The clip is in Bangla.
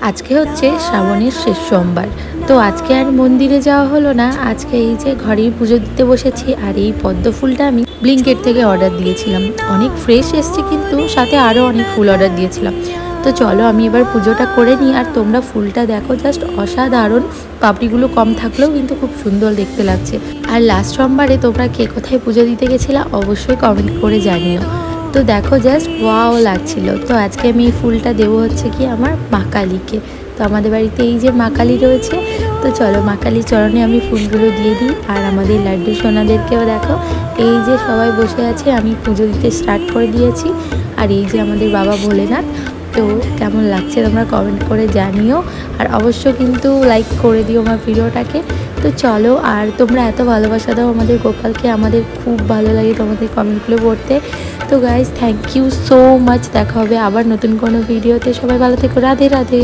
আজকে হচ্ছে শ্রাবণের শেষ সোমবার। তো আজকে আর মন্দিরে যাওয়া হলো না, আজকে এই যে ঘরেই পুজো দিতে বসেছি। আর এই পদ্ম ফুলটা আমি ব্লিঙ্কেট থেকে অর্ডার দিয়েছিলাম, অনেক ফ্রেশ এসছে, কিন্তু সাথে আরও অনেক ফুল অর্ডার দিয়েছিলাম। তো চলো আমি এবার পুজোটা করে নিই। আর তোমরা ফুলটা দেখো, জাস্ট অসাধারণ। পাপড়িগুলো কম থাকলেও কিন্তু খুব সুন্দর দেখতে লাগছে। আর লাস্ট সোমবারে তোমরা কে কোথায় পুজো দিতে গেছিলা অবশ্যই কমেন্ট করে জানিও। তো দেখো জাস্ট ওয়াও লাগছিল। তো আজকে আমি এই ফুলটা দেবো হচ্ছে কি আমার মা কালীকে। তো আমাদের বাড়িতে এই যে মা কালী রয়েছে, তো চলো মা কালীর চরণে আমি ফুলগুলো দিয়ে দিই। আর আমাদের লাড্ডু সোনাদেরকেও দেখো, এই যে সবাই বসে আছে, আমি পুজো দিতে স্টার্ট করে দিয়েছি। আর এই যে আমাদের বাবা ভোলেনাথ। তো কেমন লাগছে তোমরা কমেন্ট করে জানিও। আর অবশ্য কিন্তু লাইক করে দিও আমার ভিডিওটাকে। তো চলো, আর তোমরা এত ভালোবাসা দাও আমাদের গোপালকে, আমাদের খুব ভালো লাগে তোমাদের কমেন্টগুলো পড়তে। তো guys thank you so much. দেখা হবে আবার নতুন কোনো ভিডিওতে। সবাই ভালো থেকো। রাধে রাধে।